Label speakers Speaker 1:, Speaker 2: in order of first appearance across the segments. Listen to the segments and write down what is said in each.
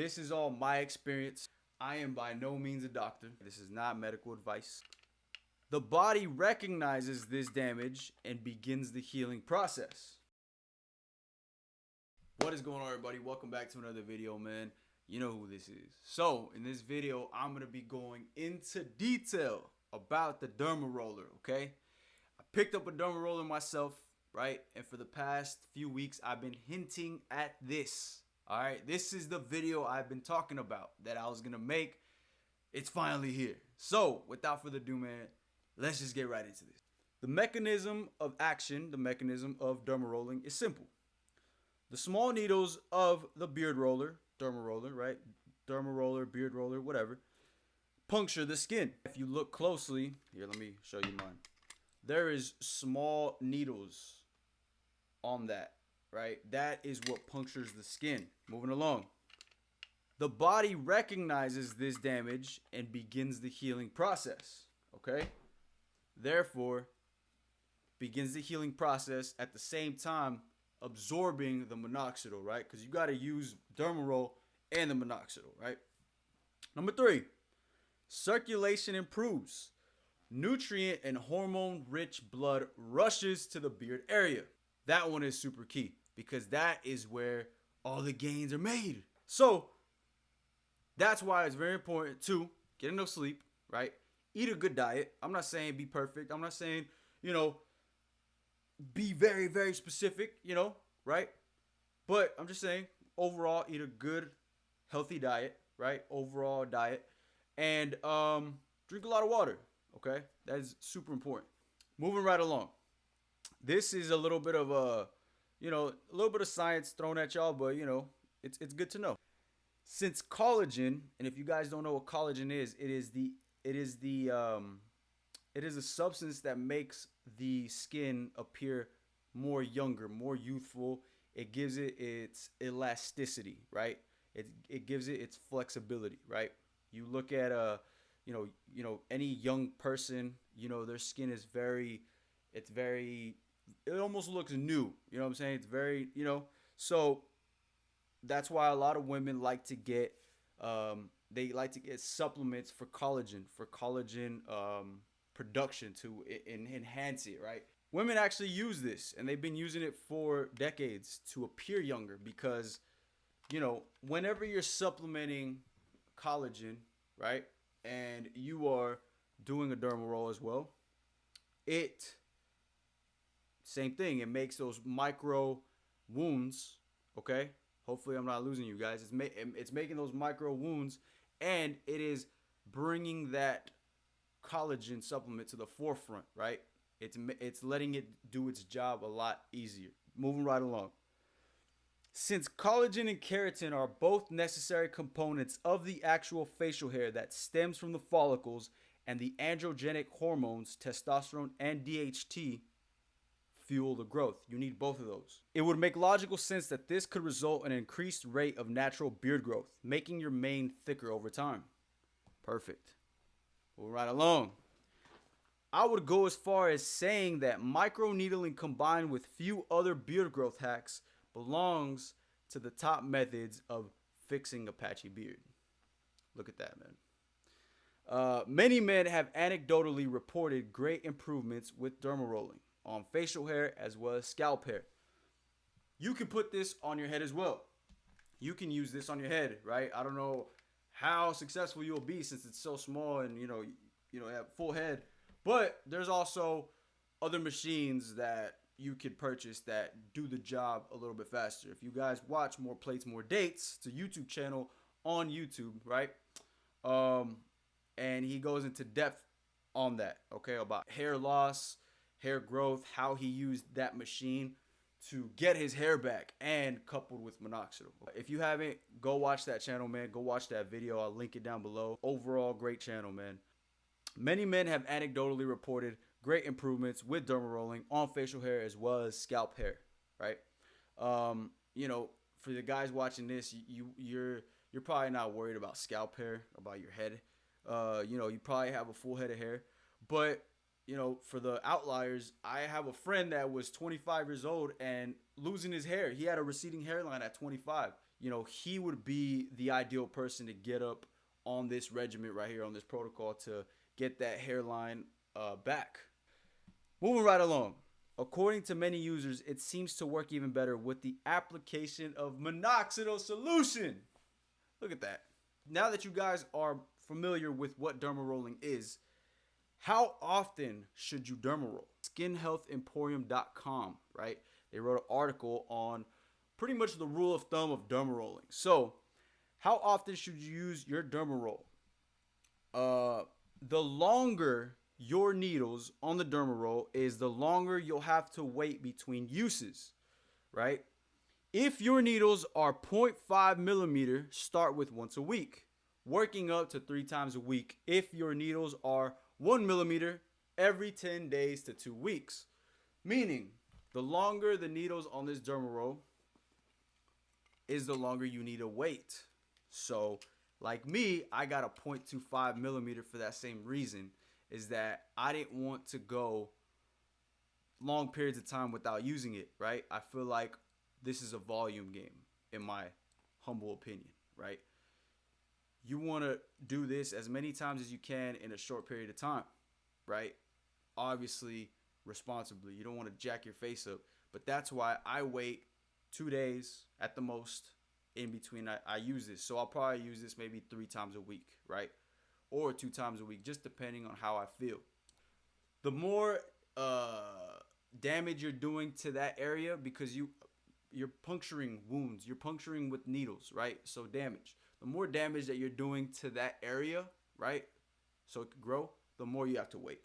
Speaker 1: This is all my experience. I am by no means a doctor. This is not medical advice. The body recognizes this damage and begins the healing process. What is going on, everybody? Welcome back to another video, man. You know who this is. So in this video, I'm going to be going into detail about the DERMAROLLER, okay? I picked up a DERMAROLLER myself, right? And for the past few weeks, I've been hinting at this. All right, this is the video I've been talking about that I was going to make. It's finally here. So without further ado, man, let's just get right into this. The mechanism of action, the mechanism of dermarolling is simple. The small needles of the beard roller, DERMAROLLER, right? DERMAROLLER, beard roller, whatever, puncture the skin. If you look closely, here, let me show you mine. There is small needles on that, right? That is what punctures the skin. Moving along. The body recognizes this damage and begins the healing process, okay? Therefore, begins the healing process at the same time absorbing the minoxidil, right? Because you got to use DERMAROLL and the minoxidil, right? Number 3, circulation improves. Nutrient and hormone-rich blood rushes to the beard area. That one is super key because that is where all the gains are made. So that's why it's very important to get enough sleep, right? Eat a good diet. I'm not saying be perfect. I'm not saying, be very, very specific, right? But I'm just saying overall eat a good, healthy diet, right? Overall diet. And drink a lot of water, okay? That is super important. Moving right along. This is a little bit of a little bit of science thrown at y'all, but it's good to know. Since collagen, and if you guys don't know what collagen is, it is a substance that makes the skin appear more younger, more youthful. It gives it its elasticity, right? It gives it its flexibility, right? You look at any young person, their skin is it almost looks new. You know what I'm saying? It's very, so that's why a lot of women like to get supplements for collagen production to enhance it, right? Women actually use this, and they've been using it for decades to appear younger because, whenever you're supplementing collagen, right, and you are doing a DERMAROLL as well, same thing. It makes those micro wounds, okay? Hopefully I'm not losing you guys. It's making those micro wounds, and it is bringing that collagen supplement to the forefront, right? It's letting it do its job a lot easier. Moving right along. Since collagen and keratin are both necessary components of the actual facial hair that stems from the follicles and the androgenic hormones, testosterone and DHT, fuel the growth. You need both of those. It would make logical sense that this could result in an increased rate of natural beard growth, making your mane thicker over time. Perfect. Moving right along. I would go as far as saying that microneedling combined with few other beard growth hacks belongs to the top methods of fixing a patchy beard. Look at that, man. Many men have anecdotally reported great improvements with dermarolling on facial hair as well as scalp hair. You can put this on your head as well. You can use this on your head, right? I don't know how successful you'll be since it's so small and you have full head, but there's also other machines that you could purchase that do the job a little bit faster. If you guys watch More Plates, More Dates, it's a YouTube channel on YouTube, right? And he goes into depth on that, okay, about hair loss, hair growth, how he used that machine to get his hair back and coupled with minoxidil. If you haven't, go watch that channel, man. Go watch that video. I'll link it down below. Overall, great channel, man. Many men have anecdotally reported great improvements with dermarolling on facial hair as well as scalp hair, right? For the guys watching this, you're probably not worried about scalp hair, about your head. You probably have a full head of hair, but for the outliers, I have a friend that was 25 years old and losing his hair. He had a receding hairline at 25. he would be the ideal person to get up on this regimen right here, on this protocol, to get that hairline back. Moving right along. According to many users, it seems to work even better with the application of minoxidil solution. Look at that. Now that you guys are familiar with what dermarolling is, how often should you dermaroll? SkinHealthEmporium.com, right? They wrote an article on pretty much the rule of thumb of dermarolling. So, how often should you use your dermaroll? The longer your needles on the dermaroll is, the longer you'll have to wait between uses, right? If your needles are 0.5 millimeter, start with once a week, working up to 3 times a week. If your needles are 1 millimeter, every 10 days to 2 weeks. Meaning, the longer the needles on this dermaroll is, the longer you need to wait. So, like me, I got a 0.25 millimeter for that same reason, is that I didn't want to go long periods of time without using it, right? I feel like this is a volume game, in my humble opinion, right? You want to do this as many times as you can in a short period of time, right? Obviously, responsibly. You don't want to jack your face up, but that's why I wait 2 days at the most in between I use this. So I'll probably use this maybe 3 times a week, right? Or 2 times a week, just depending on how I feel. The more damage you're doing to that area, because you're puncturing wounds, you're puncturing with needles, right? So damage. The more damage that you're doing to that area, right, so it could grow, the more you have to wait.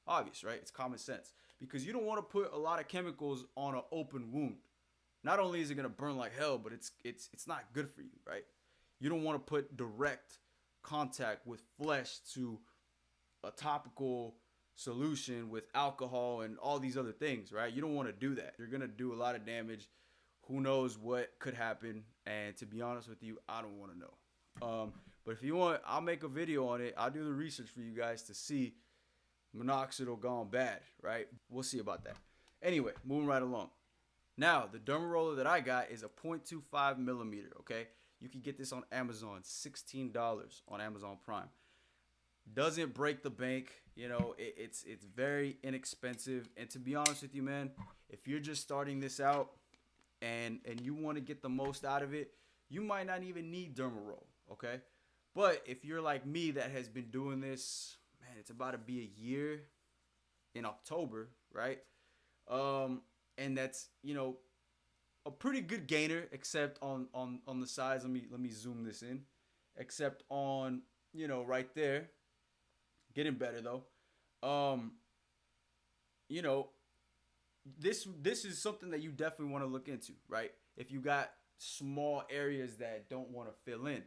Speaker 1: Obvious, right? It's common sense, because you don't want to put a lot of chemicals on an open wound. Not only is it gonna burn like hell, but it's not good for you, right? You don't want to put direct contact with flesh to a topical solution with alcohol and all these other things, right? You don't want to do that. You're gonna do a lot of damage. Who knows what could happen? And to be honest with you, I don't want to know. But if you want, I'll make a video on it. I'll do the research for you guys to see minoxidil gone bad, right? We'll see about that. Anyway, moving right along. Now, the dermaroller that I got is a 0.25 millimeter, okay? You can get this on Amazon, $16 on Amazon Prime. Doesn't break the bank, it's very inexpensive. And to be honest with you, man, if you're just starting this out and you want to get the most out of it, you might not even need dermaroll, okay? But if you're like me that has been doing this, man, it's about to be a year in October, right? And that's, a pretty good gainer, except on the sides. Let me zoom this in. Except on, right there. Getting better though. This is something that you definitely want to look into, right? If you got small areas that don't want to fill in.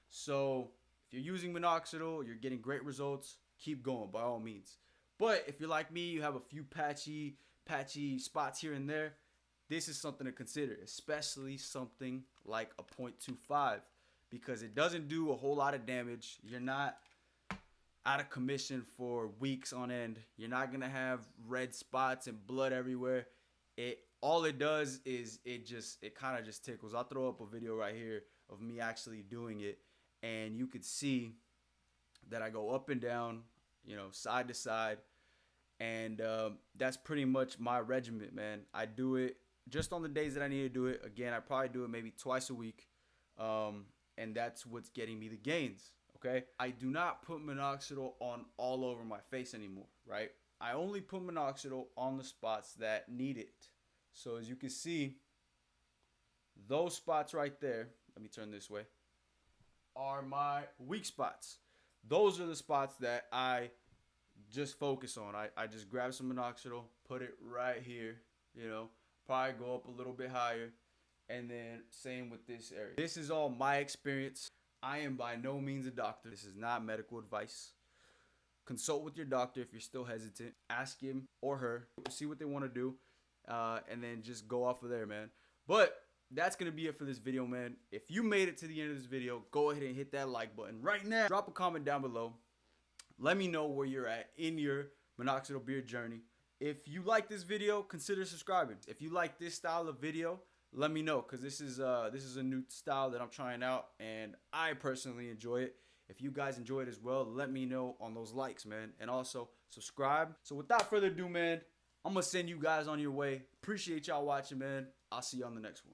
Speaker 1: So if you're using minoxidil, you're getting great results, keep going by all means. But if you're like me, you have a few patchy spots here and there, this is something to consider, especially something like a 0.25, because it doesn't do a whole lot of damage. You're not out of commission for weeks on end. You're not gonna have red spots and blood everywhere. All it does is it kind of just tickles. I'll throw up a video right here of me actually doing it, and you could see that I go up and down, side to side. And that's pretty much my regimen, man. I do it just on the days that I need to do it. Again, I probably do it maybe twice a week. And that's what's getting me the gains, okay? I do not put minoxidil on all over my face anymore, right? I only put minoxidil on the spots that need it. So as you can see, those spots right there, let me turn this way, are my weak spots. Those are the spots that I just focus on. I just grab some minoxidil, put it right here, probably go up a little bit higher, and then same with this area. This is all my experience. I am by no means a doctor. This is not medical advice. Consult with your doctor if you're still hesitant. Ask him or her, see what they want to do, and then just go off of there, man. But that's going to be it for this video, man. If you made it to the end of this video, go ahead and hit that like button right now. Drop a comment down below. Let me know where you're at in your minoxidil beard journey. If you like this video, consider subscribing. If you like this style of video, let me know, because this is a new style that I'm trying out, and I personally enjoy it. If you guys enjoy it as well, let me know on those likes, man. And also subscribe. So without further ado, man, I'm gonna send you guys on your way. Appreciate y'all watching, man. I'll see you on the next one.